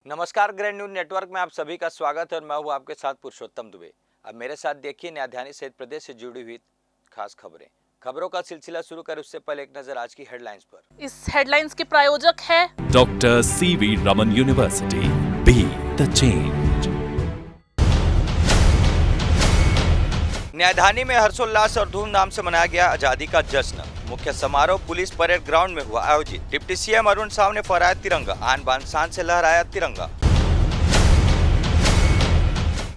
नमस्कार, grand news network में आप सभी का स्वागत है और मैं हूं आपके साथ पुरुषोत्तम दुबे। अब मेरे साथ देखिए न्यायधानी सहित प्रदेश से जुड़ी हुई खास खबरों का सिलसिला शुरू कर उससे पहले एक नजर आज की हेडलाइंस पर। इस हेडलाइंस के प्रायोजक है doctor C V Raman university, be the change. न्यायधानी में हर्षोल्लास और धूमधाम से मनाया गया आजादी का जश्न। मुख्य समारोह पुलिस परेड ग्राउंड में हुआ आयोजित। डिप्टी सीएम अरुण साव ने फहराया तिरंगा, आन बान शान से लहराया तिरंगा।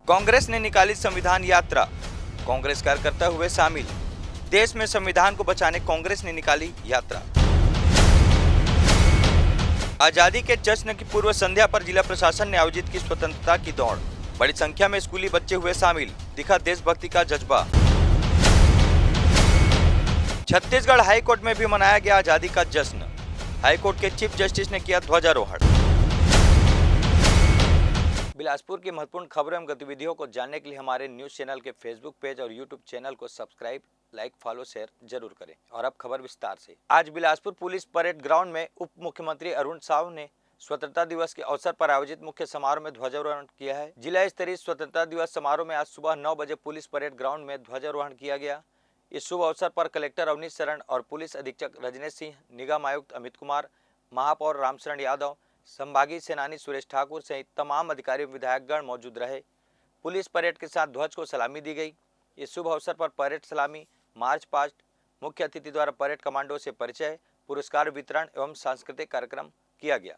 कांग्रेस ने निकाली संविधान यात्रा, कांग्रेस कार्यकर्ता हुए शामिल। देश में संविधान को बचाने कांग्रेस ने निकाली यात्रा। आजादी के जश्न की पूर्व संध्या पर जिला प्रशासन ने आयोजित की स्वतंत्रता की दौड़। बड़ी संख्या में स्कूली बच्चे हुए शामिल, दिखा देशभक्ति का जज्बा। छत्तीसगढ़ हाईकोर्ट में भी मनाया गया आजादी का जश्न। हाईकोर्ट के चीफ जस्टिस ने किया ध्वजारोहण। बिलासपुर की महत्वपूर्ण खबरों एवं गतिविधियों को जानने के लिए हमारे न्यूज चैनल के फेसबुक पेज और यूट्यूब चैनल को सब्सक्राइब, लाइक, फॉलो, शेयर जरूर करें। और अब खबर विस्तार से। आज बिलासपुर पुलिस परेड ग्राउंड में उप मुख्यमंत्री अरुण साव ने स्वतंत्रता दिवस के अवसर पर आयोजित मुख्य समारोह में ध्वजारोहण किया है। जिला स्तरीय स्वतंत्रता दिवस समारोह में आज सुबह 9 बजे पुलिस परेड ग्राउंड में ध्वजारोहण किया गया। इस शुभ अवसर पर कलेक्टर अवनीश शरण और पुलिस अधीक्षक रजनेश सिंह, निगम आयुक्त अमित कुमार, महापौर रामशरण यादव, संभागीय सेनानी सुरेश ठाकुर सहित तमाम अधिकारी विधायकगण मौजूद रहे। पुलिस परेड के साथ ध्वज को सलामी दी गई। इस शुभ अवसर पर परेड सलामी, मार्च पास्ट, मुख्य अतिथि द्वारा परेड कमांडो से परिचय, पुरस्कार वितरण एवं सांस्कृतिक कार्यक्रम किया गया।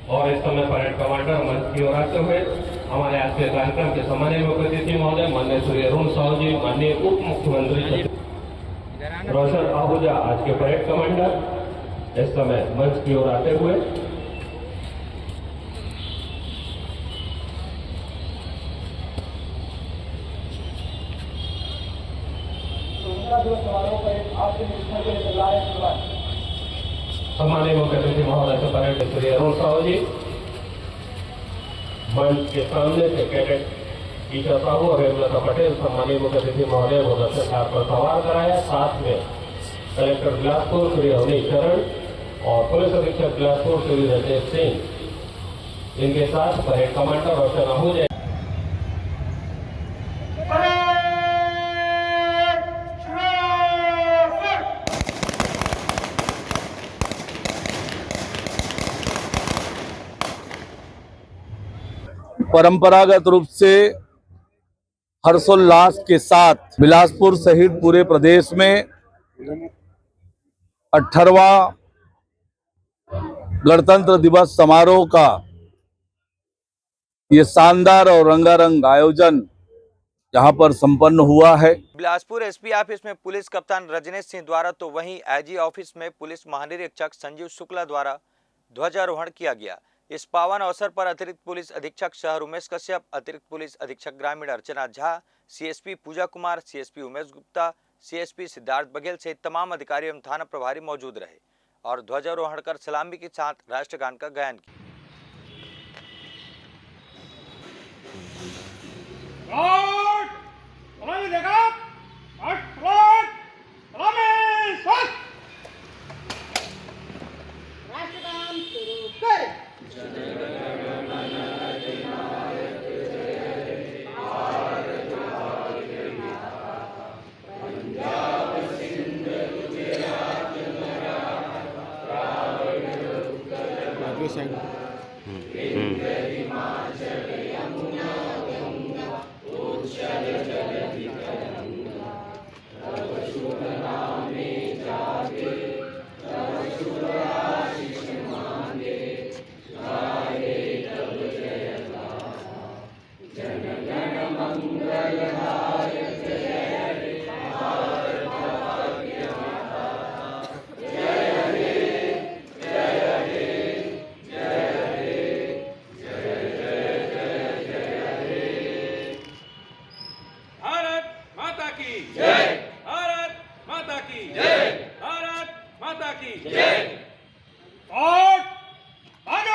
और इस समय परेड कमांडर मंच की ओर आते हुए हमारे आज के कार्यक्रम के सम्माननीय मुख्य अतिथि महोदय माननीय श्री अरुण साव जी, माननीय उप मुख्यमंत्री रोशन आहूजा, आज के परेड कमांडर इस समय मंच की ओर आते हुए सम्माननीय मुख्य अतिथि महोदय से परेड श्री अरुण साहू जी मंच के सामने से कैडेट टीचर साहू और हेमलता पटेल सम्माननीय मुख्य अतिथि महोदय को दर्शन कार पर सवार कराया। साथ में कलेक्टर बिलासपुर श्री अवनीश शरण और पुलिस अधीक्षक बिलासपुर श्री रजनेश सिंह, इनके साथ परेड कमांडर रोशन आहूजा। परंपरागत रूप से हर्षोल्लास के साथ बिलासपुर सहित पूरे प्रदेश में 18वां गणतंत्र दिवस समारोह का ये शानदार और रंगारंग आयोजन यहाँ पर संपन्न हुआ है। बिलासपुर एसपी ऑफिस में पुलिस कप्तान रजनेश सिंह द्वारा तो वहीं आईजी ऑफिस में पुलिस महानिरीक्षक संजीव शुक्ला द्वारा ध्वजारोहण किया गया। इस पावन अवसर पर अतिरिक्त पुलिस अधीक्षक शहर उमेश कश्यप, अतिरिक्त पुलिस अधीक्षक ग्रामीण अर्चना Jha, CSP Pooja Kumar, CSP Umesh Gupta, CSP Siddharth Baghel सहित तमाम अधिकारी एवं थाना प्रभारी मौजूद रहे और ध्वजारोहण कर सलामी के साथ राष्ट्रगान का गायन किया। माता की जय। और आगे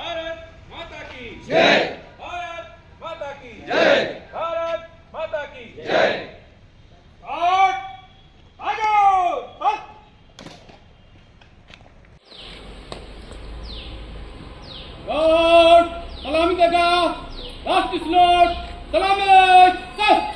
भारत माता की जय। भारत माता की जय। भारत माता की जय। और आगे गार्ड सलामी देगा। राष्ट्रीय सलाम सलामी सलाम।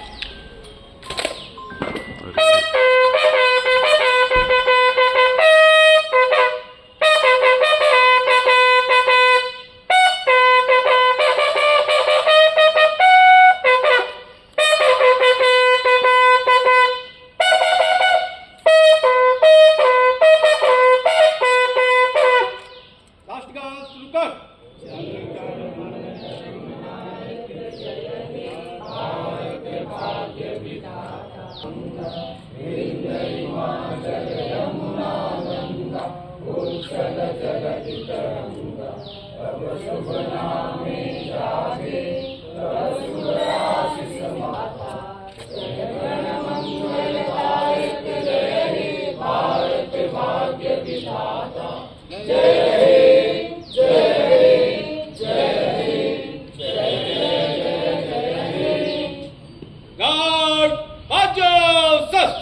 राष्ट्रगान शुरू कर। गार्ड बाजो सस।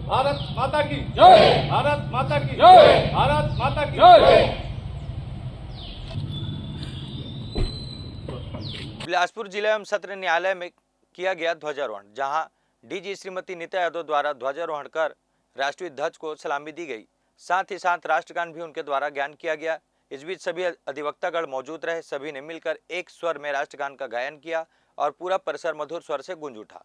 भारत माता की जय। भारत माता की जय। भारत माता की जय। बिलासपुर जिला एवं सत्र न्यायालय में किया गया ध्वजारोहण, जहां डीजी श्रीमती नीता यादव द्वारा ध्वजारोहण कर राष्ट्रीय ध्वज को सलामी दी गई। साथ ही साथ राष्ट्रगान भी उनके द्वारा ज्ञान किया गया। इस बीच सभी अधिवक्तागण मौजूद रहे। सभी ने मिलकर एक स्वर में राष्ट्रगान का गायन किया और पूरा परिसर मधुर स्वर से गूंज उठा।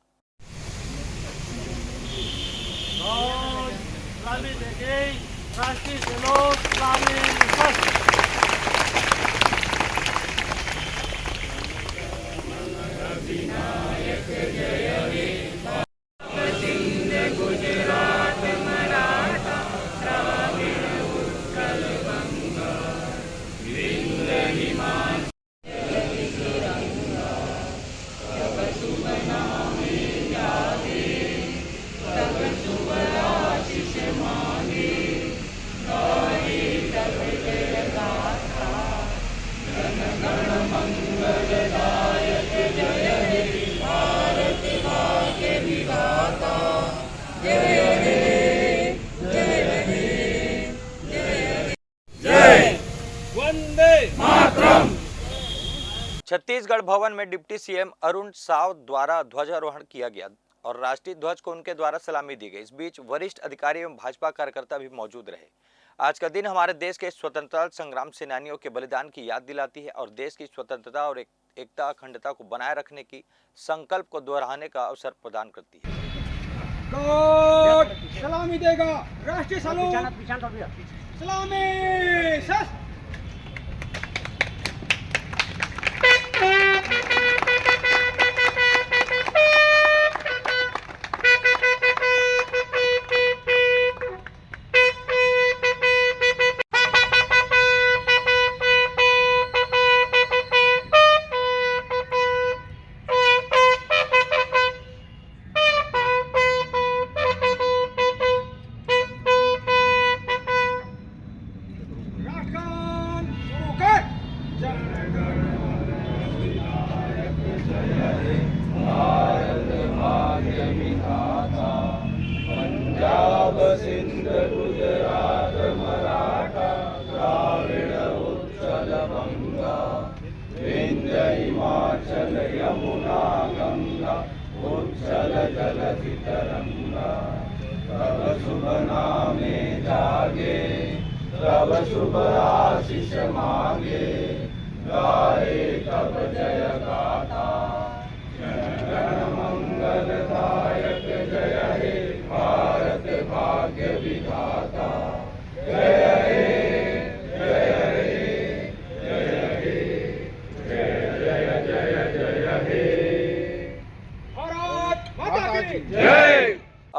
छत्तीसगढ़ भवन में डिप्टी सीएम अरुण साव द्वारा ध्वजारोहण किया गया और राष्ट्रीय ध्वज को उनके द्वारा सलामी दी गई। इस बीच वरिष्ठ अधिकारी एवं भाजपा कार्यकर्ता भी मौजूद रहे। आज का दिन हमारे देश के स्वतंत्रता संग्राम सेनानियों के बलिदान की याद दिलाती है और देश की स्वतंत्रता और एकता अखंडता को बनाए रखने की संकल्प को दोहराने का अवसर प्रदान करती है। सलामी देगा। राष्ट्रीय सलामी सस। तब शुभ आशीष मांगे गाए तब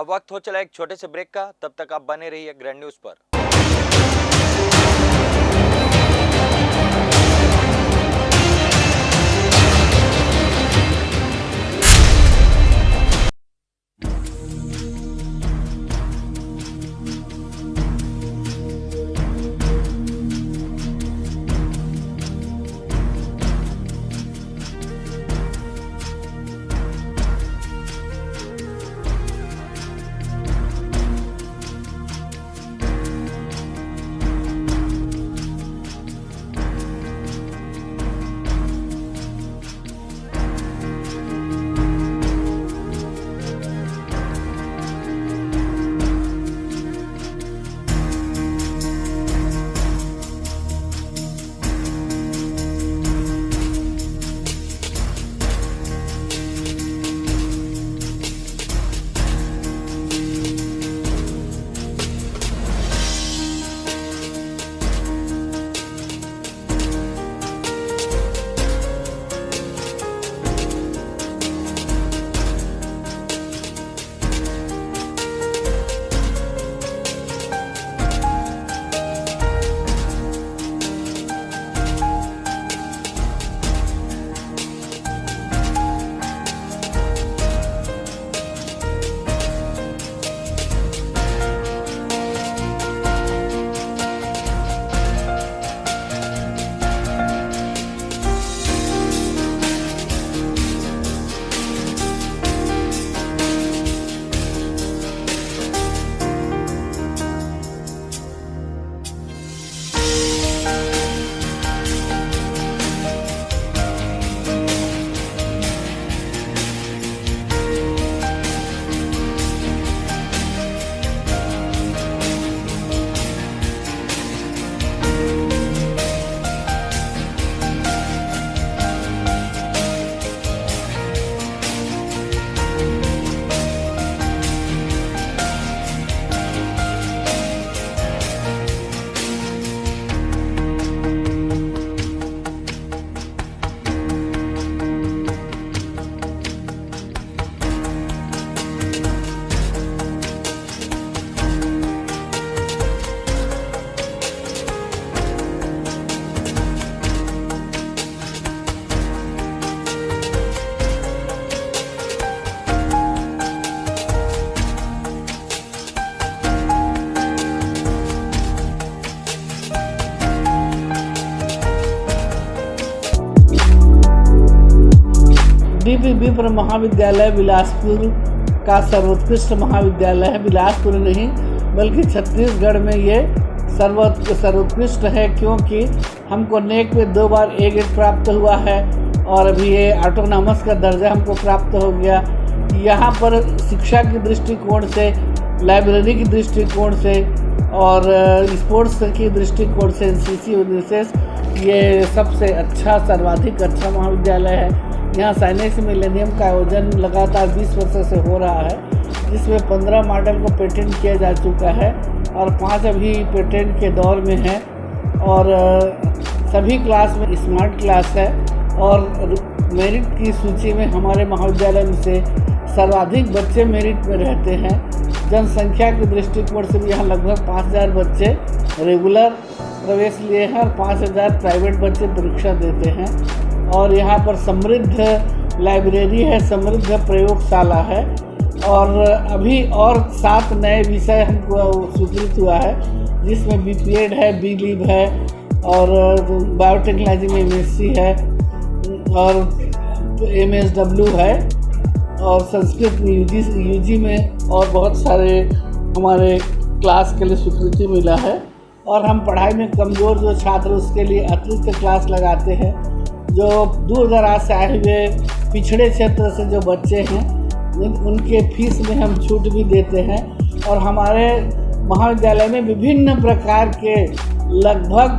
अब वक्त हो चला एक छोटे से ब्रेक का, तब तक आप बने रहिए ग्रैंड न्यूज पर। डीपी विप्र महाविद्यालय बिलासपुर का सर्वोत्कृष्ट महाविद्यालय है। बिलासपुर नहीं बल्कि छत्तीसगढ़ में ये सर्वोत्कृष्ट है, क्योंकि हमको नेक में 2 बार A ग्रेड प्राप्त हुआ है और अभी ये ऑटोनॉमस का दर्जा हमको प्राप्त हो गया। यहाँ पर शिक्षा के दृष्टिकोण से, लाइब्रेरी की दृष्टिकोण से और स्पोर्ट्स की दृष्टिकोण से NCC विशेष ये सबसे अच्छा, सर्वाधिक अच्छा महाविद्यालय है। यहाँ साइनेक्स मिलेनियम का आयोजन लगातार 20 वर्षों से हो रहा है, जिसमें 15 मॉडल को पेटेंट किया जा चुका है और 5 अभी पेटेंट के दौर में है। और सभी क्लास में स्मार्ट क्लास है और मेरिट की सूची में हमारे महाविद्यालय में से सर्वाधिक बच्चे मेरिट में रहते हैं। जनसंख्या के दृष्टिकोण से भी यहाँ लगभग 5000 बच्चे रेगुलर प्रवेश लिए हैं और 5000 प्राइवेट बच्चे परीक्षा देते हैं। और यहाँ पर समृद्ध लाइब्रेरी है, समृद्ध प्रयोगशाला है और अभी और 7 नए विषय हमको स्वीकृत हुआ है, जिसमें BPEd है, B.Liv है और बायोटेक्नोलॉजी में MSc है और MSW है और संस्कृत UG में और बहुत सारे हमारे क्लास के लिए स्वीकृति मिला है। और हम पढ़ाई में कमज़ोर जो छात्र उसके लिए अतिरिक्त क्लास लगाते हैं। जो दूर दराज से आए हुए पिछड़े क्षेत्र से जो बच्चे हैं उनके फीस में हम छूट भी देते हैं। और हमारे महाविद्यालय में विभिन्न प्रकार के लगभग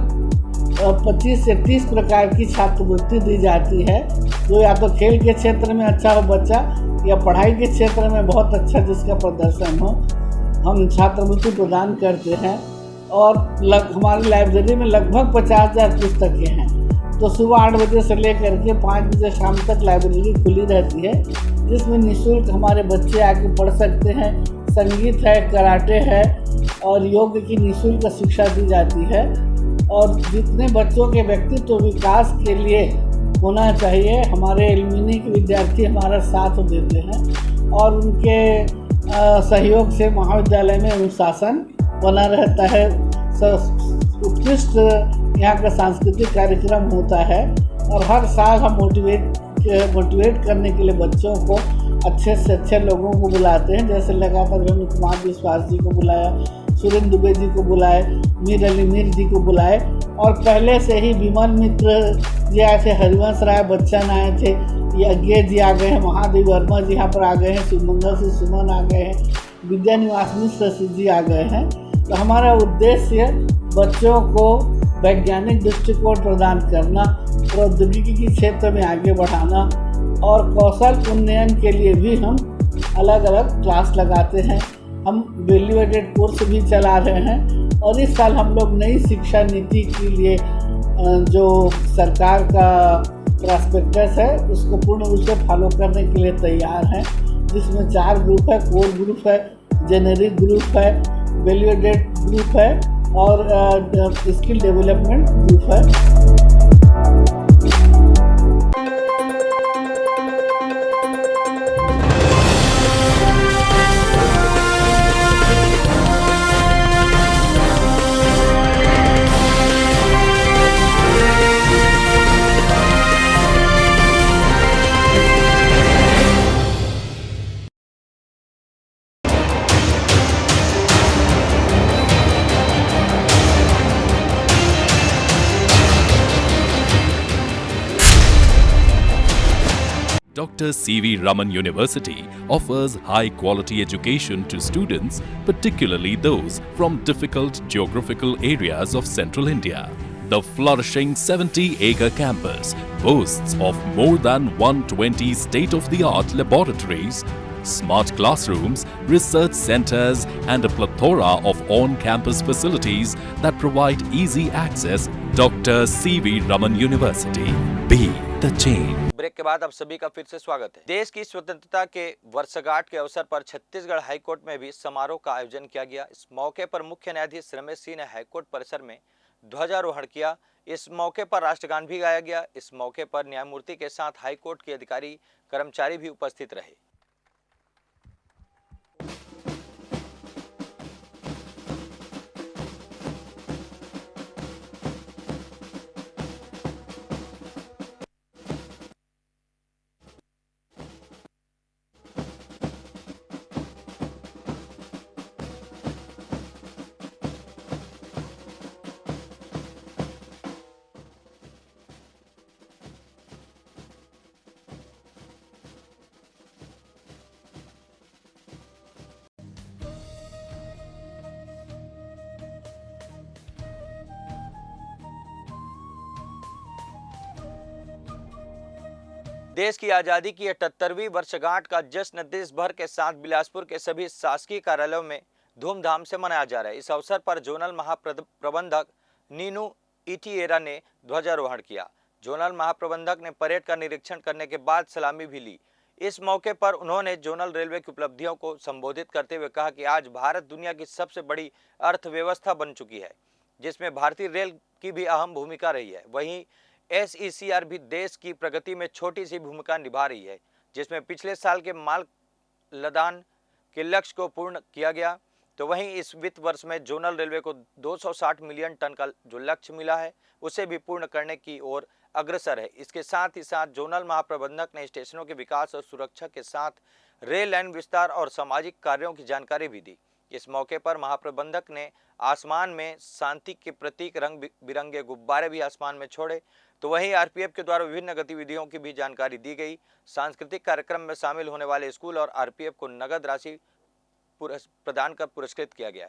25 से 30 प्रकार की छात्रवृत्ति दी जाती है, जो या तो खेल के क्षेत्र में अच्छा हो बच्चा या पढ़ाई के क्षेत्र में बहुत अच्छा जिसका प्रदर्शन हो, हम छात्रवृत्ति प्रदान करते हैं। और हमारी लाइब्रेरी में लगभग 50,000 पुस्तकें हैं। तो सुबह 8 बजे से लेकर के 5 बजे शाम तक लाइब्रेरी खुली रहती है, जिसमें निःशुल्क हमारे बच्चे आके पढ़ सकते हैं। संगीत है, कराटे है और योग की निःशुल्क शिक्षा दी जाती है। और जितने बच्चों के व्यक्तित्व विकास के लिए होना चाहिए, हमारे एलुमनी के विद्यार्थी हमारा साथ देते हैं और उनके सहयोग से महाविद्यालय में अनुशासन बना रहता है। उत्कृष्ट यहाँ का सांस्कृतिक कार्यक्रम होता है और हर साल हम मोटिवेट करने के लिए बच्चों को अच्छे से अच्छे लोगों को बुलाते हैं। जैसे लगातार हमने कुमार विश्वास जी को बुलाया, सुरेंद्र दुबे जी को बुलाए, मीर अली मीर जी को बुलाए और पहले से ही विमल मित्र जी आए थे, हरिवंश राय बच्चन आए थे, यज्ञ जी आ गए हैं, महादेव वर्मा जी यहाँ पर आ गए हैं, शिवमंगल से सुमन आ गए हैं, विद्या निवास मिश्र जी आ गए हैं। तो हमारा उद्देश्य बच्चों को वैज्ञानिक दृष्टिकोण प्रदान करना, प्रौद्योगिकी के क्षेत्र में आगे बढ़ाना और कौशल उन्नयन के लिए भी हम अलग अलग क्लास लगाते हैं। हम वैल्यू एडेड कोर्स भी चला रहे हैं और इस साल हम लोग नई शिक्षा नीति के लिए जो सरकार का प्रॉस्पेक्टस है उसको पूर्ण रूप से फॉलो करने के लिए तैयार हैं, जिसमें 4 ग्रुप है, कोर ग्रुप है, जेनेरिक ग्रुप है, वैल्यू एडेड ग्रुप है और स्किल डेवलपमेंट ग्रुप है। Dr. C.V. Raman University offers high-quality education to students, particularly those from difficult geographical areas of central India. The flourishing 70-acre campus boasts of more than 120 state-of-the-art laboratories, smart classrooms, research centers, and a plethora of on-campus facilities that provide easy access. Dr. C.V. Raman University. Be the change. Break के बाद आप सभी का फिर से स्वागत है। देश की स्वतंत्रता के वर्षगांठ के अवसर पर छत्तीसगढ़ हाईकोर्ट में भी समारोह का आयोजन किया गया। इस मौके पर मुख्य न्यायाधीश रमेश सिंह ने हाईकोर्ट परिसर में ध्वजारोहण किया। इस मौके पर राष्ट्रगान भी गाया गया। इस मौके पर न्यायमूर्ति के साथ हाईकोर्ट के अधिकारी कर्मचारी भी उपस्थित रहे। देश की आज़ादी की 78वीं वर्षगांठ का जश्न देश भर के साथ बिलासपुर के सभी शासकीय कार्यालयों में धूमधाम से मनाया जा रहा है। इस अवसर पर जोनल महाप्रबंधक नीनू इटिएरा ने ध्वजारोहण किया। जोनल महाप्रबंधक ने परेड का निरीक्षण करने के बाद सलामी भी ली। इस मौके पर उन्होंने जोनल रेलवे की उपलब्धियों को संबोधित करते हुए कहा कि आज भारत दुनिया की सबसे बड़ी अर्थव्यवस्था बन चुकी है, जिसमें भारतीय रेल की भी अहम भूमिका रही है। वहीं SECR भी देश की प्रगति में छोटी सी भूमिका निभा रही है, जिसमें पिछले साल के माल लदान के लक्ष्य को पूर्ण किया गया। तो वहीं इस वित्त वर्ष में जोनल रेलवे को 260 मिलियन टन का जो लक्ष्य मिला है उसे भी पूर्ण करने की ओर अग्रसर है। इसके साथ ही साथ जोनल महाप्रबंधक ने स्टेशनों के विकास और सुरक्षा के साथ रेल लाइन विस्तार और सामाजिक कार्यों की जानकारी भी दी। इस मौके पर महाप्रबंधक ने आसमान में शांति के प्रतीक रंग बिरंगे गुब्बारे भी आसमान में छोड़े। तो वहीं RPF के द्वारा विभिन्न गतिविधियों की भी जानकारी दी गई। सांस्कृतिक कार्यक्रम में शामिल होने वाले स्कूल और RPF को नगद राशि प्रदान कर पुरस्कृत किया गया।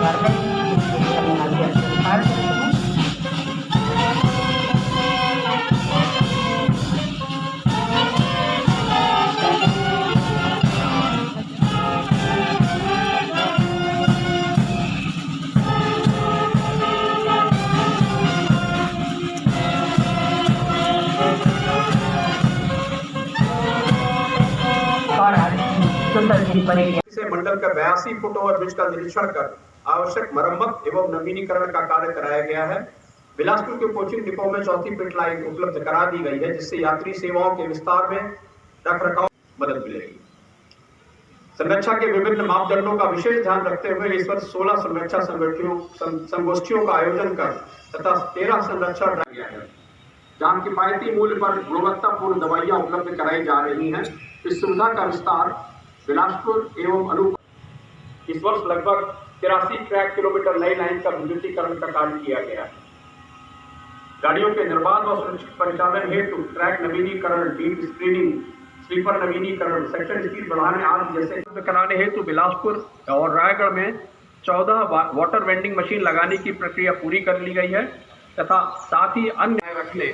गारमेंट सरकार करती हूँ। और आज सुंदर गिरी पड़ेगी। से मंडल का 82 फुट ओवर ब्रिज का निरीक्षण कर आवश्यक मरम्मत एवं नवीनीकरण का कार्य कराया गया है। बिलासपुर के कोचिंग डिपो में चौथी पिट लाइन उपलब्ध करा दी गई है, जिससे यात्री सेवाओं के विस्तार में रखरखाव मदद मिलेगी। संरक्षा के विभिन्न मापदंडों का विशेष ध्यान रखते हुए इस वर्ष 16 संरक्षा संगोष्ठियों का आयोजन कर तथा 13 संरक्षा ड्राइव किया है, जहाँ किफायती मूल्य पर गुणवत्तापूर्ण दवाइयां उपलब्ध कराई जा रही हैं। इस सुविधा का विस्तार बिलासपुर एवं अनूप इस वर्ष लगभग 83 ट्रैक किलोमीटर नई लाइन का विद्युतीकरण का कार्य किया गया है। गाड़ियों के निर्बाध और सुरक्षित परिचालन हेतु ट्रैक नवीनीकरण, डीप स्क्रीनिंग, स्लीपर नवीनीकरण, सेक्शन स्पीड बढ़ाने आदि जैसे कराने हेतु बिलासपुर और रायगढ़ में 14 वाटर वेंडिंग मशीन लगाने की प्रक्रिया पूरी कर ली गई है तथा साथ ही अन्य रखने,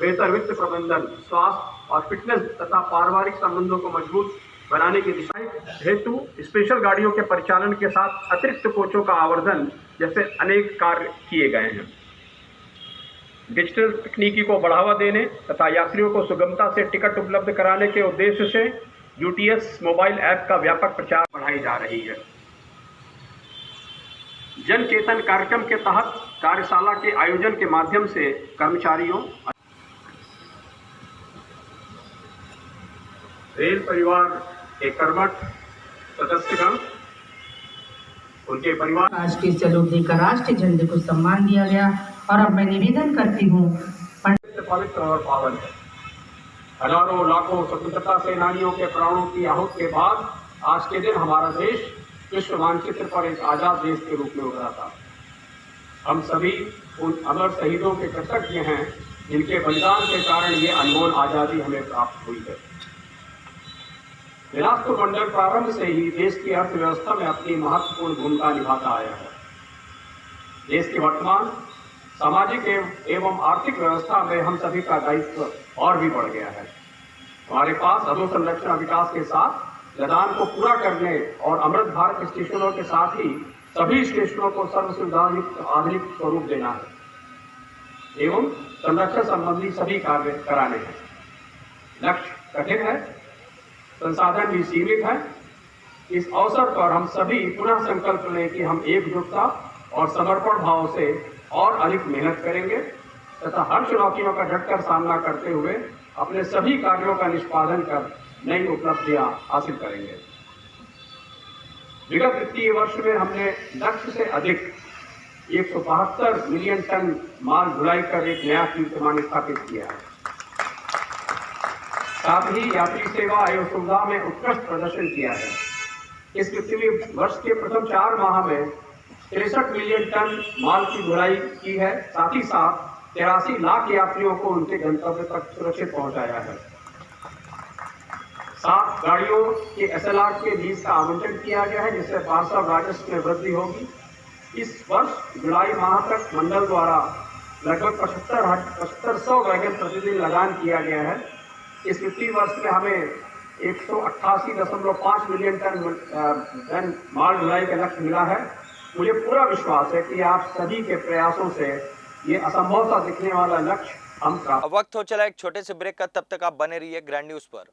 बेहतर वित्त प्रबंधन, स्वास्थ्य और फिटनेस तथा पारिवारिक संबंधों को मजबूत बनाने की दिशा हेतु स्पेशल गाड़ियों के परिचालन के साथ अतिरिक्त कोचों का आवर्धन जैसे अनेक कार्य किए गए हैं। डिजिटल तकनीकी को बढ़ावा देने तथा यात्रियों को सुगमता से टिकट उपलब्ध कराने के उद्देश्य से यूटीएस मोबाइल ऐप का व्यापक प्रचार बढ़ाई जा रही है। जन चेतन कार्यक्रम के तहत कार्यशाला के आयोजन के माध्यम से कर्मचारियों, रेल परिवार के कर्मठ सदस्यगण, उनके परिवार राष्ट्रीय चलोदी का राष्ट्रीय झंडे को सम्मान दिया गया। और अब मैं निवेदन करती हूँ, पवित्र और पावन है। हजारों लाखों स्वतंत्रता सेनानियों के प्राणों की आहुति के बाद आज के दिन हमारा देश विश्व मानचित्र पर एक आजाद देश के रूप में उभरा था। हम सभी उन अमर शहीदों के कृतज्ञ हैं जिनके बलिदान के कारण ये अनमोल आजादी हमें प्राप्त हुई है। बिलासपुर मंडल प्रारंभ से ही देश की अर्थव्यवस्था में अपनी महत्वपूर्ण भूमिका निभाता आया है। देश के वर्तमान सामाजिक एवं आर्थिक व्यवस्था में हम सभी का दायित्व और भी बढ़ गया है। हमारे पास अधोसंरचना विकास के साथ लदान को पूरा करने और अमृत भारत स्टेशनों के साथ ही सभी स्टेशनों को सर्व सुविधायुक्त आधुनिक स्वरूप देना है एवं संरक्षण संबंधी सभी कार्य कराने हैं। लक्ष्य कठिन है, संसाधन भी सीमित है। इस अवसर पर हम सभी पुनः संकल्प लें कि हम एकजुटता और समर्पण भाव से और अधिक मेहनत करेंगे तथा हर चुनौतियों का डटकर सामना करते हुए अपने सभी कार्यों का निष्पादन कर नई उपलब्धियां हासिल करेंगे। विगत वित्तीय वर्ष में हमने लक्ष्य से अधिक 172 मिलियन टन माल ढुलाई कर एक नया कीर्तिमान स्थापित किया है। साथ ही यात्री सेवा एवं सुविधा में उत्कृष्ट प्रदर्शन किया है। इस वित्तीय वर्ष के प्रथम 4 माह में 63 मिलियन टन माल की ढुलाई की है। साथ ही साथ 83 लाख यात्रियों को उनके गंतव्य तक सुरक्षित पहुंचाया है। 7 गाड़ियों के SLR के लीज का आवंटन किया गया है, जिससे पार्सल राजस्व में वृद्धि होगी। इस वर्ष जुलाई माह तक मंडल द्वारा लगभग 7500 वैगन प्रतिदिन लदान किया गया है। इस वित्तीय वर्ष में हमें 188.5 मिलियन टन माल ढुलाई का लक्ष्य मिला है। मुझे पूरा विश्वास है कि आप सभी के प्रयासों से ये असंभव सा दिखने वाला लक्ष्य हम प्राप्त। अब वक्त हो चला एक छोटे से ब्रेक का, तब तक आप बने रहिए ग्रैंड न्यूज पर।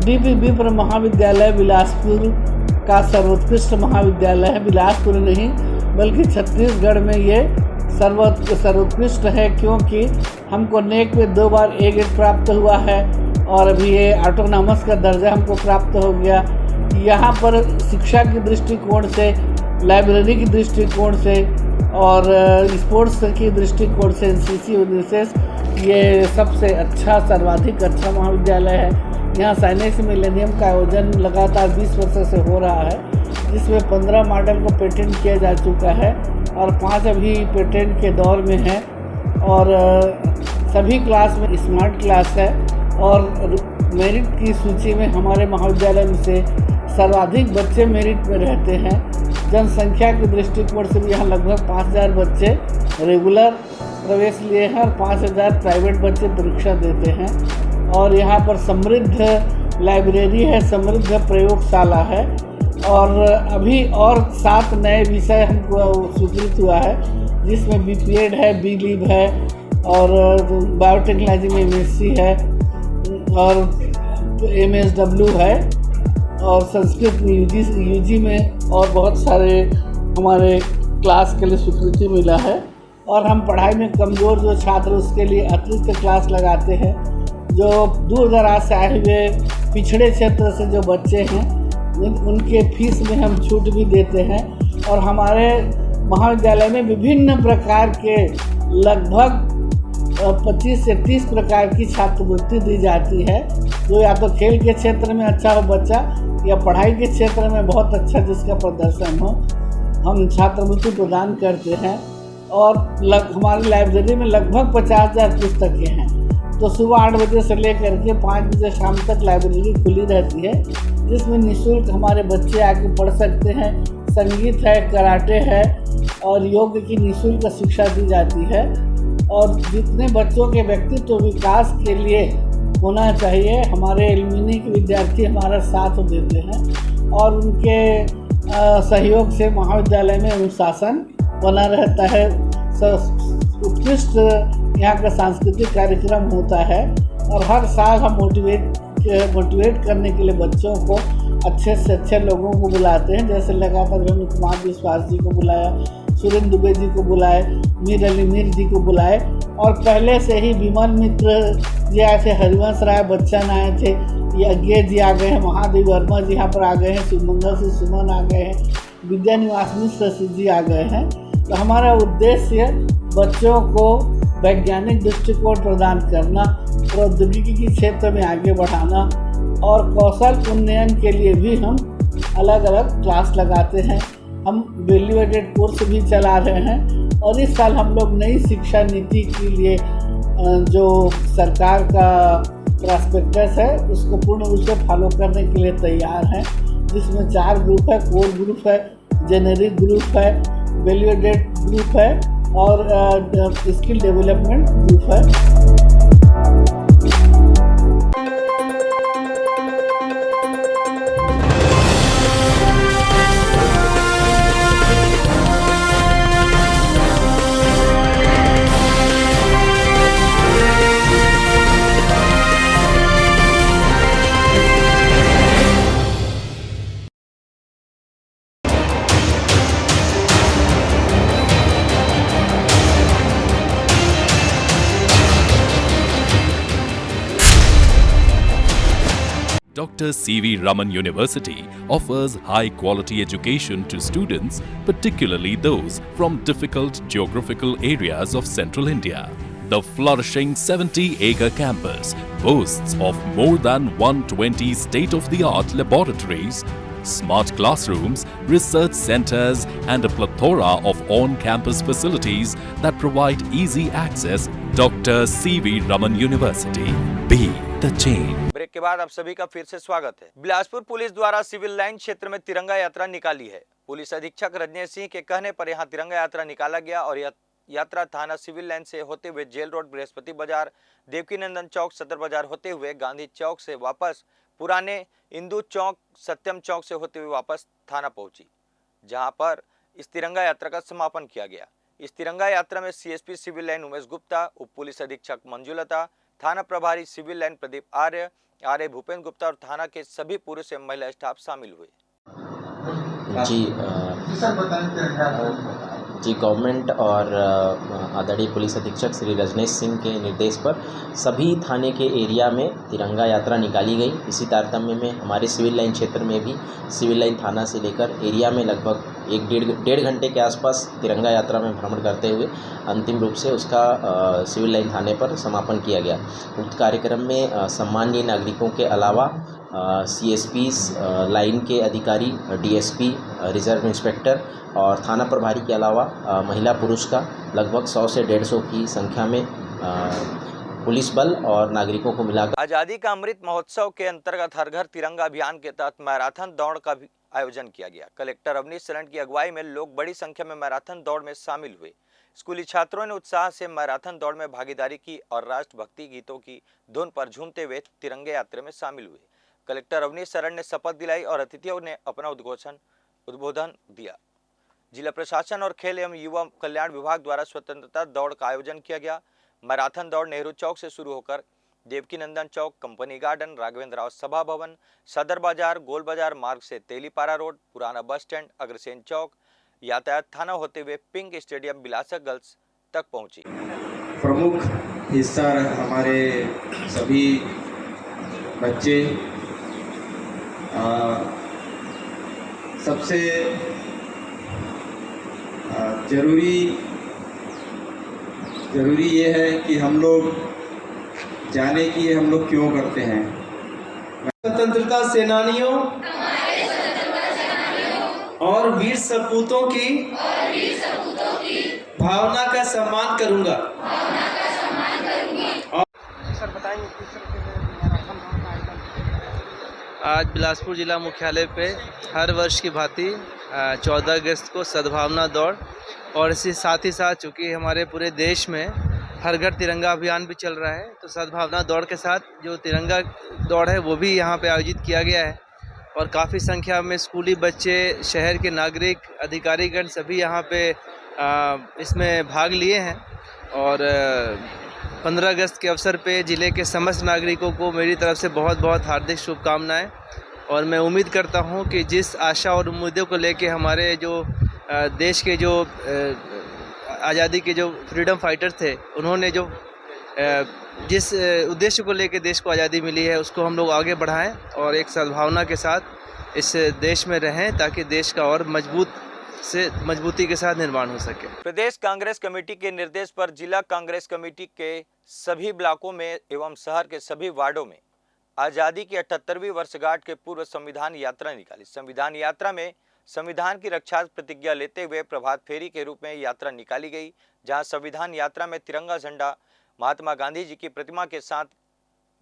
डीपी विप्र महाविद्यालय बिलासपुर का सर्वोत्कृष्ट महाविद्यालय है। बिलासपुर नहीं बल्कि छत्तीसगढ़ में ये सर्वोत्कृष्ट है, क्योंकि हमको नेक में 2 बार ए ग्रेड प्राप्त हुआ है और अभी ये ऑटोनॉमस का दर्जा हमको प्राप्त हो गया। यहाँ पर शिक्षा के दृष्टिकोण से, लाइब्रेरी की दृष्टिकोण से और स्पोर्ट्स की दृष्टिकोण से एनसीसी विशेष ये सबसे अच्छा, सर्वाधिक अच्छा महाविद्यालय है। यहाँ साइनेक्स मिलेनियम का आयोजन लगातार 20 वर्षों से हो रहा है, जिसमें 15 मॉडल को पेटेंट किया जा चुका है और 5 अभी पेटेंट के दौर में है। और सभी क्लास में स्मार्ट क्लास है और मेरिट की सूची में हमारे महाविद्यालय में से सर्वाधिक बच्चे मेरिट में रहते हैं। जनसंख्या के दृष्टिकोण से भी यहाँ लगभग 5000 बच्चे रेगुलर प्रवेश लिए हैं और 5000 प्राइवेट बच्चे परीक्षा देते हैं। और यहाँ पर समृद्ध लाइब्रेरी है, समृद्ध प्रयोगशाला है और अभी और 7 नए विषय हमको स्वीकृत हुआ है, जिसमें बीपीएड है, बीलिब है और बायोटेक्नोलॉजी में एमएससी है और एमएसडब्ल्यू है और संस्कृत में यूजी में और बहुत सारे हमारे क्लास के लिए स्वीकृति मिला है। और हम पढ़ाई में कमज़ोर जो छात्र उसके लिए अतिरिक्त क्लास लगाते हैं। जो दूर दराज से आए हुए पिछड़े क्षेत्र से जो बच्चे हैं उनके फीस में हम छूट भी देते हैं। और हमारे महाविद्यालय में विभिन्न प्रकार के लगभग 25 से 30 प्रकार की छात्रवृत्ति दी जाती है, जो या तो खेल के क्षेत्र में अच्छा हो बच्चा या पढ़ाई के क्षेत्र में बहुत अच्छा जिसका प्रदर्शन हो, हम छात्रवृत्ति प्रदान करते हैं। और हमारी लाइब्रेरी में लगभग 50,000 पुस्तकें हैं। तो सुबह 8 बजे से लेकर के 5 बजे शाम तक लाइब्रेरी खुली रहती है, जिसमें निःशुल्क हमारे बच्चे आके पढ़ सकते हैं। संगीत है, कराटे है और योग की निःशुल्क शिक्षा दी जाती है। और जितने बच्चों के व्यक्तित्व विकास के लिए होना चाहिए, हमारे एलुमिनी के विद्यार्थी हमारा साथ देते हैं और उनके सहयोग से महाविद्यालय में अनुशासन बना रहता है। उत्कृष्ट यहाँ का सांस्कृतिक कार्यक्रम होता है और हर साल हम मोटिवेट करने के लिए बच्चों को अच्छे से अच्छे लोगों को बुलाते हैं। जैसे लगातार हमने कुमार विश्वास जी को बुलाया, सुरेंद्र दुबे जी को बुलाए, मीर अली मीर जी को बुलाए और पहले से ही विमल मित्र जी आए थे, हरिवंश राय बच्चन आए थे, यज्ञ जी आ गए हैं, महादेव वर्मा जी यहाँ पर आ गए हैं, शिवमंगल सिंह सुमन आ गए हैं, विद्या निवास मिश्र जी आ गए हैं। तो हमारा उद्देश्य बच्चों को वैज्ञानिक दृष्टिकोण प्रदान करना, प्रौद्योगिकी के क्षेत्र में आगे बढ़ाना और कौशल उन्नयन के लिए भी हम अलग अलग क्लास लगाते हैं। हम वैल्यू एडेड कोर्स भी चला रहे हैं और इस साल हम लोग नई शिक्षा नीति के लिए जो सरकार का प्रॉस्पेक्टस है उसको पूर्ण रूप से फॉलो करने के लिए तैयार हैं, जिसमें 4 ग्रुप है, कोर ग्रुप है, जेनेरिक ग्रुप है, वैल्यू एडेड ग्रुप है और स्किल डेवलपमेंट ग्रुप है। Dr. C.V. Raman University offers high-quality education to students, particularly those from difficult geographical areas of central India. The flourishing 70-acre campus boasts of more than 120 state-of-the-art laboratories, smart classrooms, research centers, and a plethora of on-campus facilities that provide easy access. Dr. C.V. Raman University. Be the change. Break के बाद आप सभी का फिर से स्वागत है। Bilaspur police द्वारा सिविल लाइन क्षेत्र में तिरंगा यात्रा निकाली है। पुलिस अधीक्षक रजनीश सिंह के कहने पर यहां तिरंगा यात्रा निकाला गया और यात्रा थाना सिविल लाइन से होते हुए जेल रोड, बृहस्पति बाजार, देवकीनंदन चौक, सदर बाजार होते हुए गांधी चौक से वापस पुराने इंदू चौक, सत्यम चौक से होते हुए वापस थाना पहुंची, जहां पर इस तिरंगा यात्रा का समापन किया गया। इस तिरंगा यात्रा में CSP civil line Umesh Gupta, उप पुलिस अधीक्षक मंजुलता, थाना प्रभारी civil line Pradeep Arya, RA Bhupendra Gupta और थाना के सभी पुरुष एवं महिला स्टाफ शामिल हुए। जी गवर्नमेंट और आदरणीय पुलिस अधीक्षक श्री रजनेश सिंह के निर्देश पर सभी थाने के एरिया में तिरंगा यात्रा निकाली गई। इसी तारतम्य में हमारे सिविल लाइन क्षेत्र में भी सिविल लाइन थाना से लेकर एरिया में लगभग डेढ़ घंटे के आसपास तिरंगा यात्रा में भ्रमण करते हुए अंतिम रूप से उसका सिविल लाइन थाने पर समापन किया गया। उक्त कार्यक्रम में सम्मानीय नागरिकों के अलावा CSPs, लाइन के अधिकारी, DSP, रिजर्व इंस्पेक्टर और थाना प्रभारी के अलावा महिला पुरुष का लगभग 100 से 150 की संख्या में पुलिस बल और नागरिकों को मिलाकर आज़ादी का अमृत महोत्सव के अंतर्गत हर घर तिरंगा अभियान के तहत मैराथन दौड़ का भी आयोजन किया गया। कलेक्टर अवनीश शरण की अगुवाई में लोग बड़ी संख्या में मैराथन दौड़ में शामिल हुए। स्कूली छात्रों ने उत्साह से मैराथन दौड़ में भागीदारी की और राष्ट्रभक्ति गीतों की धुन पर झूमते हुए तिरंगे यात्रा में शामिल हुए। कलेक्टर अवनीश शरण ने शपथ दिलाई और अतिथियों ने अपना उद्बोधन दिया। जिला प्रशासन और खेल एवं युवा कल्याण विभाग द्वारा स्वतंत्रता दौड़ का आयोजन किया गया। मैराथन दौड़ नेहरू चौक से शुरू होकर देवकी नंदन चौक, कंपनी गार्डन, राघवेंद्र राव सभा भवन, सदर बाजार, गोल बाजार मार्ग से तेलीपारा रोड, पुराना बस स्टैंड, अग्रसेन चौक, यातायात थाना होते हुए पिंक स्टेडियम बिलासा गर्ल्स तक पहुंची। प्रमुख हिस्सा हमारे सभी बच्चे सबसे जरूरी ये है कि हम लोग जाने कि हम लोग क्यों करते हैं। स्वतंत्रता सेनानियों और वीर सपूतों की भावना का सम्मान करूंगा। आज बिलासपुर जिला मुख्यालय पे हर वर्ष की भांति 14 अगस्त को सद्भावना दौड़ और इसी साथ ही साथ चूँकि हमारे पूरे देश में हर घर तिरंगा अभियान भी चल रहा है, तो सद्भावना दौड़ के साथ जो तिरंगा दौड़ है वो भी यहाँ पे आयोजित किया गया है और काफ़ी संख्या में स्कूली बच्चे, शहर के नागरिक, अधिकारीगण सभी यहाँ पे इसमें भाग लिए हैं। और 15 अगस्त के अवसर पे ज़िले के समस्त नागरिकों को मेरी तरफ से बहुत बहुत हार्दिक शुभकामनाएं और मैं उम्मीद करता हूं कि जिस आशा और उम्मीदों को लेके हमारे जो देश के जो आज़ादी के जो फ्रीडम फाइटर्स थे, उन्होंने जो जिस उद्देश्य को लेके देश को आज़ादी मिली है उसको हम लोग आगे बढ़ाएं और एक सद्भावना के साथ इस देश में रहें ताकि देश का और मजबूती के साथ निर्माण हो सके। प्रदेश कांग्रेस कमेटी के निर्देश पर जिला कांग्रेस कमेटी के सभी ब्लॉकों में एवं शहर के सभी वार्डों में आज़ादी की 78वीं वर्षगांठ के पूर्व संविधान यात्रा निकाली। संविधान यात्रा में संविधान की रक्षा प्रतिज्ञा लेते हुए प्रभात फेरी के रूप में यात्रा निकाली गई, जहां संविधान यात्रा में तिरंगा झंडा महात्मा गांधी जी की प्रतिमा के साथ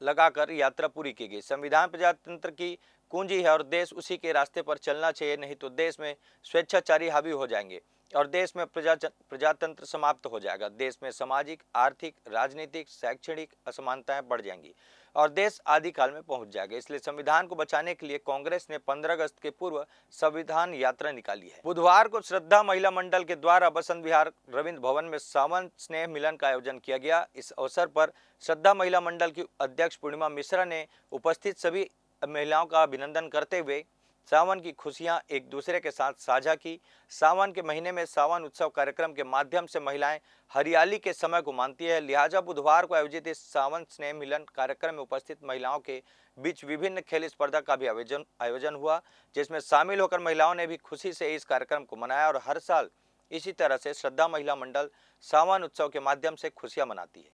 लगाकर यात्रा पूरी की गई। संविधान प्रजातंत्र की कुंजी है और देश उसी के रास्ते पर चलना चाहिए, नहीं तो देश में स्वेच्छाचारी हावी हो जाएंगे और देश में प्रजातंत्र समाप्त हो जाएगा। देश में सामाजिक, आर्थिक, राजनीतिक, शैक्षणिक असमानताएं बढ़ जाएंगी और देश आदि काल में पहुंच जाएगा। इसलिए संविधान को बचाने के लिए कांग्रेस ने 15 अगस्त के पूर्व संविधान यात्रा निकाली है। बुधवार को श्रद्धा महिला मंडल के द्वारा बसंत विहार रविंद्र भवन में सावन स्नेह मिलन का आयोजन किया गया। इस अवसर पर श्रद्धा महिला मंडल की अध्यक्ष पूर्णिमा मिश्रा ने उपस्थित सभी महिलाओं का अभिनंदन करते हुए सावन की खुशियां एक दूसरे के साथ साझा की। सावन के महीने में सावन उत्सव कार्यक्रम के माध्यम से महिलाएं हरियाली के समय को मानती है, लिहाजा बुधवार को आयोजित इस सावन स्नेह मिलन कार्यक्रम में उपस्थित महिलाओं के बीच विभिन्न खेल स्पर्धा का भी आयोजन हुआ, जिसमें शामिल होकर महिलाओं ने भी खुशी से इस कार्यक्रम को मनाया और हर साल इसी तरह से श्रद्धा महिला मंडल सावन उत्सव के माध्यम से खुशियां मनाती है।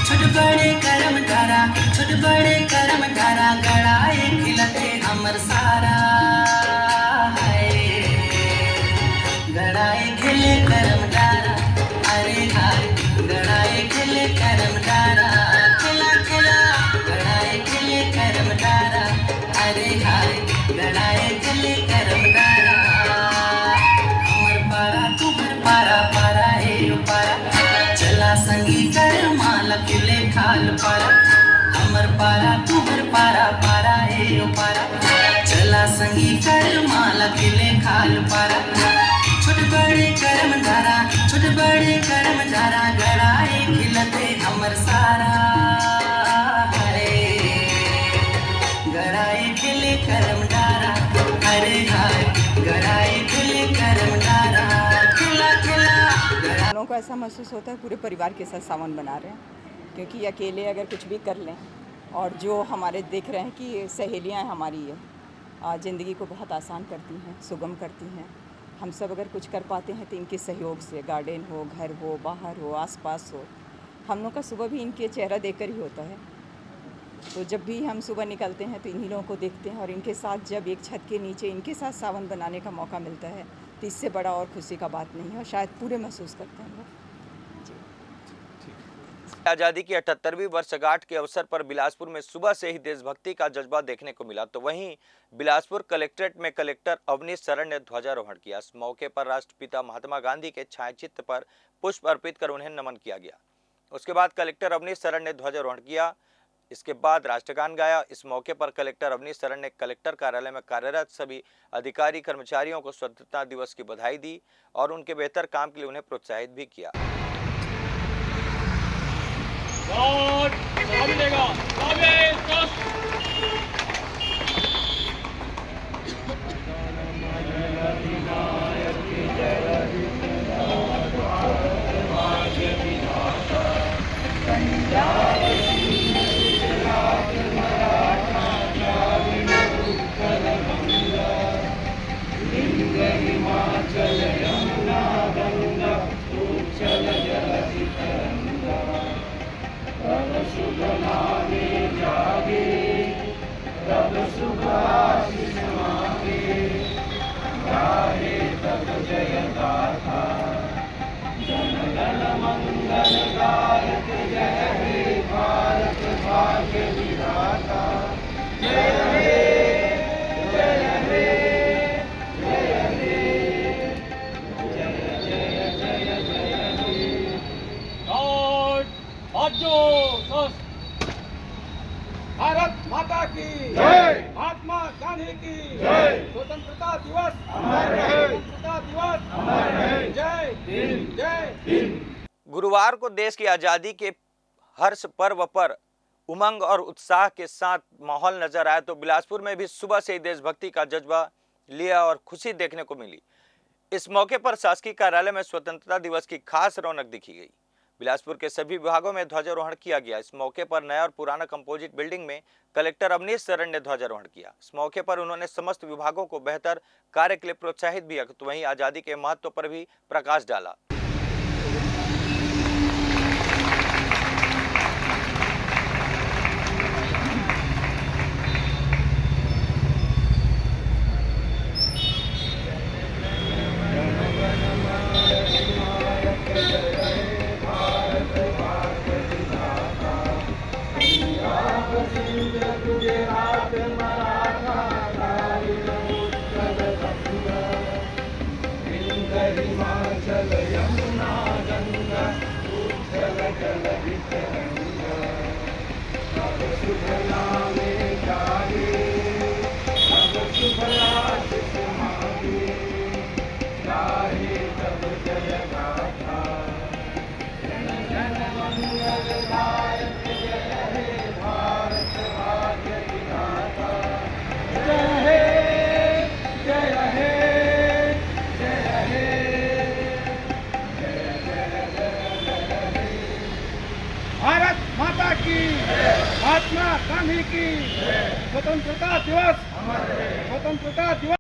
छोट बड़े करम धारा, छोट बड़े करम धारा, गड़ाए खिलते हमर सारा है, गड़ाए खिले करम धारा, अरे हाय गड़ाए खिले करम धारा, खिला खिला गड़ाए खिले करम धारा, अरे हाय गड़ाए खिले करम धारा, हमर पारा तुम्हर पारा, पारा हे पारा, चला संगी कर माला किले खाल पारा, हमर पारा तुम्हर पारा, पारा हे पारा, चला संगी कर माला किले खाल पारा, छोट बड़े करम धारा, छोट बड़े करम धारा, गड़ाए खिलते हमर सारा। ऐसा महसूस होता है पूरे परिवार के साथ सावन बना रहे हैं, क्योंकि अकेले अगर कुछ भी कर लें और जो हमारे देख रहे हैं कि सहेलियां हमारी ज़िंदगी को बहुत आसान करती हैं, सुगम करती हैं। हम सब अगर कुछ कर पाते हैं तो इनके सहयोग से, गार्डन हो, घर हो, बाहर हो, आसपास हो। हम लोग का सुबह भी इनके चेहरा देखकर ही होता है। तो जब भी हम सुबह निकलते हैं तो इन्हीं लोगों को देखते हैं और इनके साथ जब एक छत के नीचे इनके साथ सावन बनाने का मौका मिलता है तो इससे बड़ा और खुशी का बात नहीं है और शायद पूरे महसूस करते हैं हम लोग। आज़ादी की 78वीं वर्षगांठ के अवसर पर बिलासपुर में सुबह से ही देशभक्ति का जज्बा देखने को मिला। तो वहीं बिलासपुर कलेक्ट्रेट में कलेक्टर अवनीश शरण ने ध्वजारोहण किया। इस मौके पर राष्ट्रपिता महात्मा गांधी के छायाचित्र पर पुष्प अर्पित कर उन्हें नमन किया गया। उसके बाद कलेक्टर अवनीश शरण ने ध्वजारोहण किया। इसके बाद राष्ट्रगान गाया। इस मौके पर कलेक्टर अवनीश शरण ने कलेक्टर कार्यालय में कार्यरत सभी अधिकारी कर्मचारियों को स्वतंत्रता दिवस की बधाई दी और उनके बेहतर काम के लिए उन्हें प्रोत्साहित भी किया। भारत माता की जय, महात्मा गांधी की जय, स्वतंत्रता दिवस अमर रहे, स्वतंत्रता दिवस अमर रहे, जय हिंद, जय हिंद। गुरुवार को देश की आज़ादी के हर्ष पर्व पर उमंग और उत्साह के साथ माहौल नजर आया। तो बिलासपुर में भी सुबह से ही देशभक्ति का जज्बा लिया और खुशी देखने को मिली। इस मौके पर शासकीय कार्यालय में स्वतंत्रता दिवस की खास रौनक दिखी गई। बिलासपुर के सभी विभागों में ध्वजारोहण किया गया। इस मौके पर नया और पुराना कंपोजिट बिल्डिंग में कलेक्टर अवनीश शरण ने ध्वजारोहण किया। इस मौके पर उन्होंने समस्त विभागों को बेहतर कार्य के लिए प्रोत्साहित भी किया। तो वहीं आज़ादी के महत्व पर भी प्रकाश डाला। भारत माता की महात्मा गांधी की स्वतंत्रता दिवस स्वतंत्रता दिवस।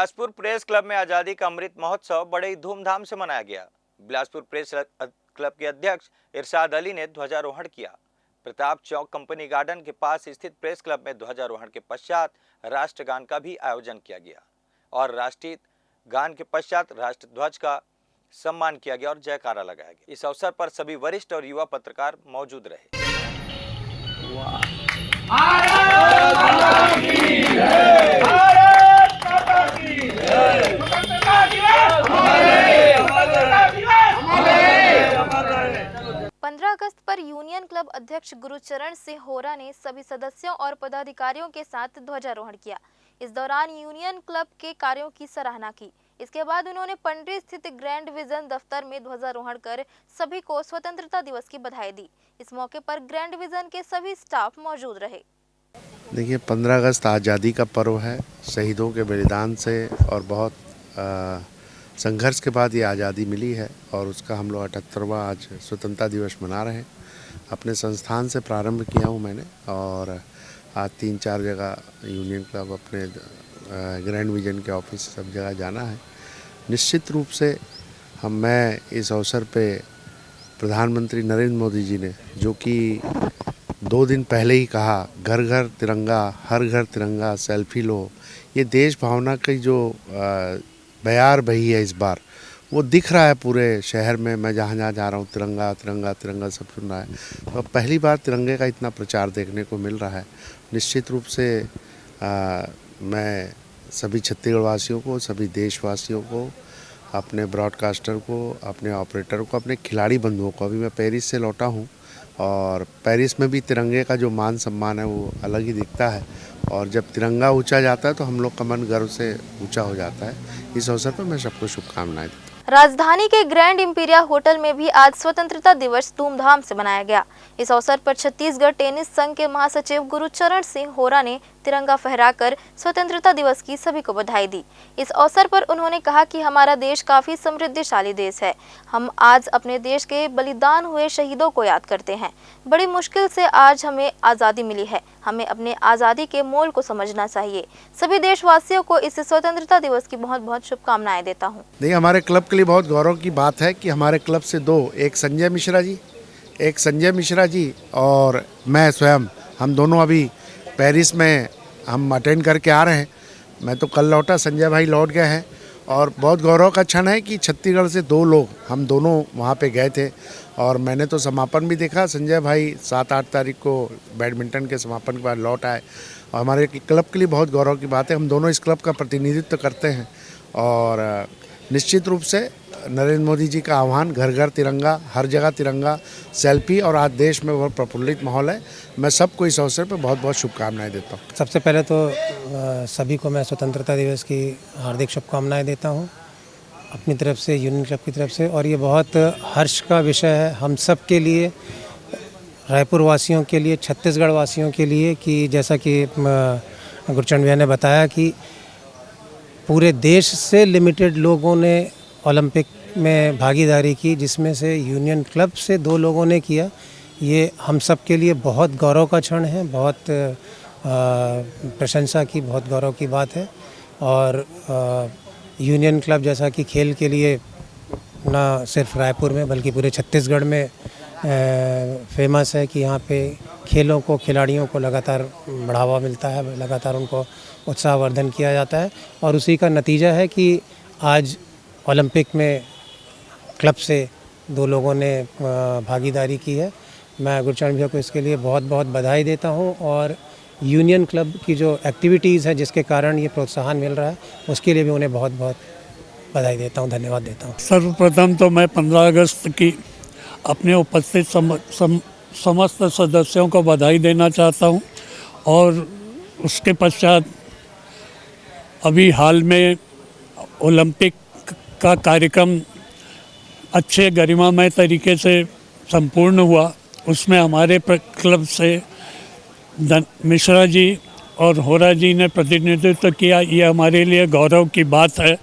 बिलासपुर प्रेस क्लब में आजादी का अमृत महोत्सव बड़े ही धूमधाम से मनाया गया। बिलासपुर प्रेस क्लब के अध्यक्ष इरशाद अली ने ध्वजारोहण किया। प्रताप चौक कंपनी गार्डन के पास स्थित प्रेस क्लब में ध्वजारोहण के पश्चात राष्ट्रगान का भी आयोजन किया गया और राष्ट्रीय गान के पश्चात राष्ट्र ध्वज का सम्मान किया गया और जयकारा लगाया गया। इस अवसर पर सभी वरिष्ठ और युवा पत्रकार मौजूद रहे। अगस्त पर यूनियन क्लब अध्यक्ष गुरुचरण सिंह होरा ने सभी सदस्यों और पदाधिकारियों के साथ ध्वजारोहण किया। इस दौरान यूनियन क्लब के कार्यों की सराहना की। इसके बाद उन्होंने पंडरी स्थित ग्रैंड विजन दफ्तर में ध्वजारोहण कर सभी को स्वतंत्रता दिवस की बधाई दी। इस मौके पर ग्रैंड विजन के सभी स्टाफ मौजूद रहे। देखिए, 15 अगस्त आज़ादी का पर्व है। शहीदों के बलिदान से और बहुत संघर्ष के बाद ये आज़ादी मिली है और उसका हम लोग 78वां आज स्वतंत्रता दिवस मना रहे हैं। अपने संस्थान से प्रारंभ किया हूँ मैंने और आज 3-4 जगह यूनियन क्लब अपने ग्रैंड विजन के ऑफिस सब जगह जाना है। निश्चित रूप से मैं इस अवसर पे प्रधानमंत्री नरेंद्र मोदी जी ने जो कि 2 दिन पहले ही कहा, घर घर तिरंगा, हर घर तिरंगा, सेल्फी लो, ये देश भावना की जो बयार बही है इस बार, वो दिख रहा है पूरे शहर में। मैं जहाँ जहाँ जा रहा हूँ तिरंगा तिरंगा तिरंगा सब सुन रहा है। तो पहली बार तिरंगे का इतना प्रचार देखने को मिल रहा है। निश्चित रूप से मैं सभी छत्तीसगढ़ वासियों को, सभी देशवासियों को, अपने ब्रॉडकास्टर को, अपने ऑपरेटर को, अपने खिलाड़ी बंधुओं को, अभी मैं पेरिस से लौटा हूँ और पेरिस में भी तिरंगे का जो मान सम्मान है वो अलग ही दिखता है और जब तिरंगा ऊंचा जाता है तो हम लोग का मन गर्व से ऊंचा हो जाता है। इस अवसर पर मैं सबको शुभकामनाएं देता हूं। राजधानी के ग्रैंड इंपीरिया होटल में भी आज स्वतंत्रता दिवस धूमधाम से मनाया गया। इस अवसर पर छत्तीसगढ़ टेनिस संघ के महासचिव गुरुचरण सिंह होरा ने तिरंगा फहराकर स्वतंत्रता दिवस की सभी को बधाई दी। इस अवसर पर उन्होंने कहा कि हमारा देश काफी समृद्धशाली देश है। हम आज अपने देश के बलिदान हुए शहीदों को याद करते हैं। बड़ी मुश्किल से आज हमें आज़ादी मिली है। हमें अपने आज़ादी के मोल को समझना चाहिए। सभी देशवासियों को इस स्वतंत्रता दिवस की बहुत बहुत शुभकामनाएं देता हूं। देखिए, हमारे क्लब के लिए बहुत गौरव की बात है कि हमारे क्लब से 2, एक संजय मिश्रा जी और मैं स्वयं, हम दोनों अभी पेरिस में हम अटेंड करके आ रहे हैं। मैं तो कल लौटा, संजय भाई लौट गए हैं और बहुत गौरव का क्षण है कि छत्तीसगढ़ से 2 लोग, हम दोनों वहाँ पे गए थे और मैंने तो समापन भी देखा। संजय भाई 7-8 तारीख को बैडमिंटन के समापन के बाद लौट आए और हमारे क्लब के लिए बहुत गौरव की बात है। हम दोनों इस क्लब का प्रतिनिधित्व करते हैं और निश्चित रूप से नरेंद्र मोदी जी का आह्वान, घर घर तिरंगा, हर जगह तिरंगा, सेल्फी और आज देश में बहुत प्रफुल्लित माहौल है। मैं सबको इस अवसर पर बहुत बहुत शुभकामनाएं देता हूँ। सबसे पहले तो सभी को मैं स्वतंत्रता दिवस की हार्दिक शुभकामनाएं देता हूँ अपनी तरफ से, यूनियन क्लब की तरफ से। और ये बहुत हर्ष का विषय है हम सब के लिए, रायपुर वासियों के लिए, छत्तीसगढ़ वासियों के लिए, कि जैसा कि गुरचरण भैया ने बताया कि पूरे देश से लिमिटेड लोगों ने ओलंपिक में भागीदारी की, जिसमें से यूनियन क्लब से 2 लोगों ने किया। ये हम सब के लिए बहुत गौरव का क्षण है, बहुत प्रशंसा की, बहुत गौरव की बात है। और यूनियन क्लब जैसा कि खेल के लिए ना सिर्फ रायपुर में बल्कि पूरे छत्तीसगढ़ में फेमस है कि यहाँ पे खेलों को, खिलाड़ियों को लगातार बढ़ावा मिलता है, लगातार उनको उत्साहवर्धन किया जाता है और उसी का नतीजा है कि आज ओलंपिक में क्लब से 2 लोगों ने भागीदारी की है। मैं गुरचरण भैया को इसके लिए बहुत बहुत बधाई देता हूँ और यूनियन क्लब की जो एक्टिविटीज़ है जिसके कारण ये प्रोत्साहन मिल रहा है उसके लिए भी उन्हें बहुत बहुत बधाई देता हूँ, धन्यवाद देता हूँ। सर्वप्रथम तो मैं 15 अगस्त की अपने उपस्थित समस्त सदस्यों को बधाई देना चाहता हूँ और उसके पश्चात अभी हाल में ओलंपिक का कार्यक्रम अच्छे गरिमामय तरीके से संपूर्ण हुआ। उसमें हमारे क्लब से मिश्रा जी और होरा जी ने प्रतिनिधित्व किया। ये हमारे लिए गौरव की बात है।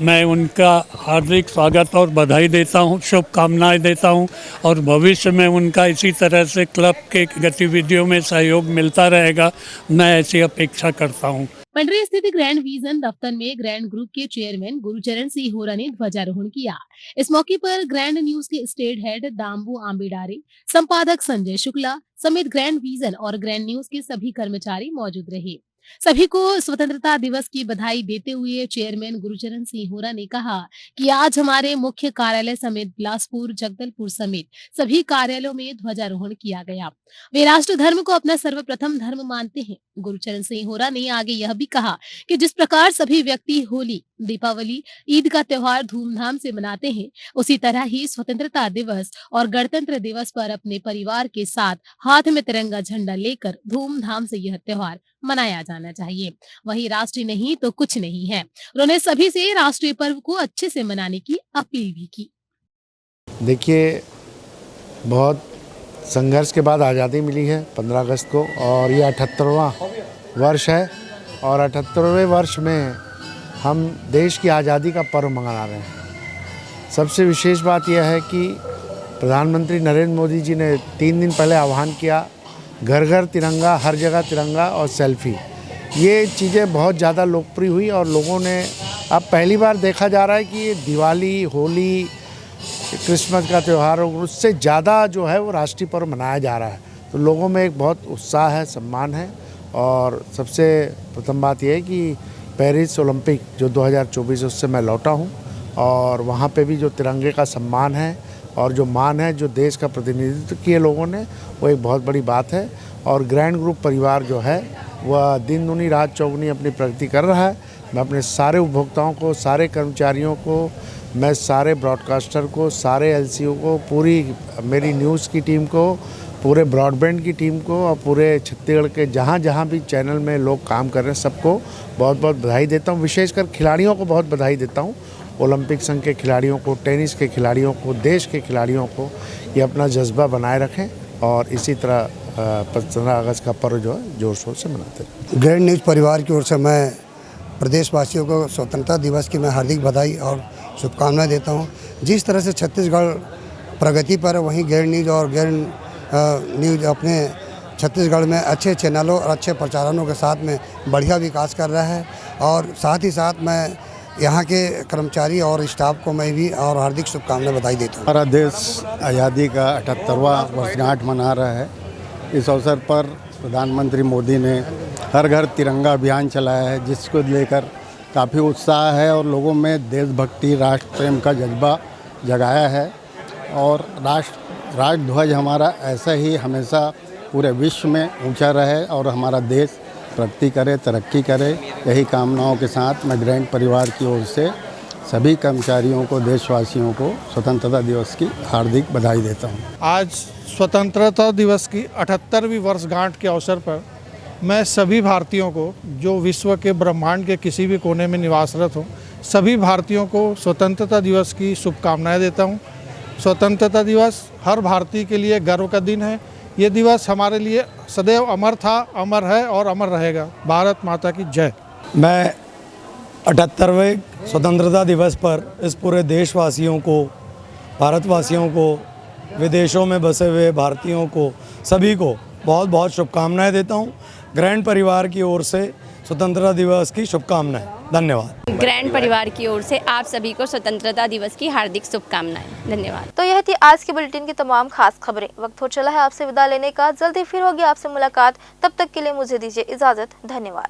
मैं उनका हार्दिक स्वागत और बधाई देता हूँ, शुभकामनाएं देता हूँ और भविष्य में उनका इसी तरह से क्लब के गतिविधियों में सहयोग मिलता रहेगा, मैं ऐसी अपेक्षा करता हूँ। पंडरी स्थित ग्रैंड विजन दफ्तर में ग्रैंड ग्रुप के चेयरमैन गुरुचरण सिंह होरा ने ध्वजारोहण किया। इस मौके पर ग्रैंड न्यूज के स्टेट हेड दाम्बू आम्बेडारे, संपादक संजय शुक्ला समेत ग्रैंड विजन और ग्रैंड न्यूज के सभी कर्मचारी मौजूद रहे। सभी को स्वतंत्रता दिवस की बधाई देते हुए चेयरमैन गुरुचरण सिंह होरा ने कहा कि आज हमारे मुख्य कार्यालय समेत बिलासपुर, जगदलपुर समेत सभी कार्यालयों में ध्वजारोहण किया गया। वे राष्ट्र धर्म को अपना सर्वप्रथम धर्म मानते हैं। गुरुचरण सिंह होरा ने आगे यह भी कहा कि जिस प्रकार सभी व्यक्ति होली, दीपावली, ईद का त्योहार धूमधाम से मनाते हैं, उसी तरह ही स्वतंत्रता दिवस और गणतंत्र दिवस पर अपने परिवार के साथ हाथ में तिरंगा झंडा लेकर धूमधाम से यह त्योहार मनाया जाना चाहिए। वहीं राष्ट्रीय नहीं तो कुछ नहीं है। उन्होंने सभी से राष्ट्रीय पर्व को अच्छे से मनाने की अपील भी की। देखिए, बहुत संघर्ष के बाद आज़ादी मिली है 15 अगस्त को, और ये 78वां वर्ष है। और 78वें वर्ष में हम देश की आज़ादी का पर्व मना रहे हैं। सबसे विशेष बात यह है कि प्रधानमंत्री नरेंद्र मोदी जी ने 3 दिन पहले आह्वान किया, घर घर तिरंगा, हर जगह तिरंगा और सेल्फी। ये चीज़ें बहुत ज़्यादा लोकप्रिय हुई और लोगों ने, अब पहली बार देखा जा रहा है कि ये दिवाली, होली, क्रिसमस का त्यौहार, उससे ज़्यादा जो है वो राष्ट्रीय पर्व मनाया जा रहा है। तो लोगों में एक बहुत उत्साह है, सम्मान है। और सबसे प्रथम बात यह है कि पेरिस ओलंपिक जो 2024 उससे मैं लौटा हूँ, और वहाँ पे भी जो तिरंगे का सम्मान है और जो मान है, जो देश का प्रतिनिधित्व किए लोगों ने, वो एक बहुत बड़ी बात है। और ग्रैंड ग्रुप परिवार जो है वह दिन दूनी रात चौगुनी अपनी प्रगति कर रहा है। मैं अपने सारे उपभोक्ताओं को, सारे कर्मचारियों को, मैं सारे ब्रॉडकास्टर को, सारे एलसीओ को, पूरी मेरी न्यूज़ की टीम को, पूरे ब्रॉडबैंड की टीम को और पूरे छत्तीसगढ़ के जहाँ जहाँ भी चैनल में लोग काम कर रहे हैं, सबको बहुत बहुत बधाई देता हूँ। विशेषकर खिलाड़ियों को बहुत बधाई देता हूँ। ओलंपिक संघ के खिलाड़ियों को, टेनिस के खिलाड़ियों को, देश के खिलाड़ियों को ये अपना जज्बा बनाए रखें और इसी तरह 15 अगस्त का पर्व जो है जोर शोर से मनाते हैं। ग्रैंड न्यूज़ परिवार की ओर से मैं प्रदेशवासियों को स्वतंत्रता दिवस की मैं हार्दिक बधाई और शुभकामनाएं देता हूं। जिस तरह से छत्तीसगढ़ प्रगति पर है, वहीं ग्रैंड न्यूज़ और ग्रैंड न्यूज़ अपने छत्तीसगढ़ में अच्छे चैनलों और अच्छे प्रचारणों के साथ में बढ़िया विकास कर रहा है। और साथ ही साथ मैं यहाँ के कर्मचारी और स्टाफ को मैं भी और हार्दिक शुभकामनाएं बधाई देता हूँ। हमारा देश आज़ादी का 78वां वर्षगांठ मना रहा है। इस अवसर पर प्रधानमंत्री मोदी ने हर घर तिरंगा अभियान चलाया है, जिसको लेकर काफ़ी उत्साह है और लोगों में देशभक्ति, राष्ट्र प्रेम का जज्बा जगाया है। और राष्ट्र ध्वज हमारा ऐसा ही हमेशा पूरे विश्व में ऊंचा रहे और हमारा देश प्रगति करे, तरक्की करे। यही कामनाओं के साथ मैं ग्रैंड परिवार की ओर से सभी कर्मचारियों को, देशवासियों को स्वतंत्रता दिवस की हार्दिक बधाई देता हूँ। आज स्वतंत्रता दिवस की 78वीं वर्षगांठ के अवसर पर मैं सभी भारतीयों को, जो विश्व के ब्रह्मांड के किसी भी कोने में निवासरत हों, सभी भारतीयों को स्वतंत्रता दिवस की शुभकामनाएं देता हूं। स्वतंत्रता दिवस हर भारतीय के लिए गर्व का दिन है। ये दिवस हमारे लिए सदैव अमर था, अमर है और अमर रहेगा। भारत माता की जय। मैं 78वें स्वतंत्रता दिवस पर इस पूरे देशवासियों को, भारतवासियों को, विदेशों में बसे हुए भारतीयों को, सभी को बहुत बहुत शुभकामनाएं देता हूं। ग्रैंड परिवार की ओर से स्वतंत्रता दिवस की शुभकामनाएं। धन्यवाद। ग्रैंड परिवार की ओर से आप सभी को स्वतंत्रता दिवस की हार्दिक शुभकामनाएं। धन्यवाद। तो यह थी आज के बुलेटिन की तमाम खास खबरें। वक्त हो चला है आपसे विदा लेने का। जल्दी फिर होगी आपसे मुलाकात। तब तक के लिए मुझे दीजिए इजाजत। धन्यवाद।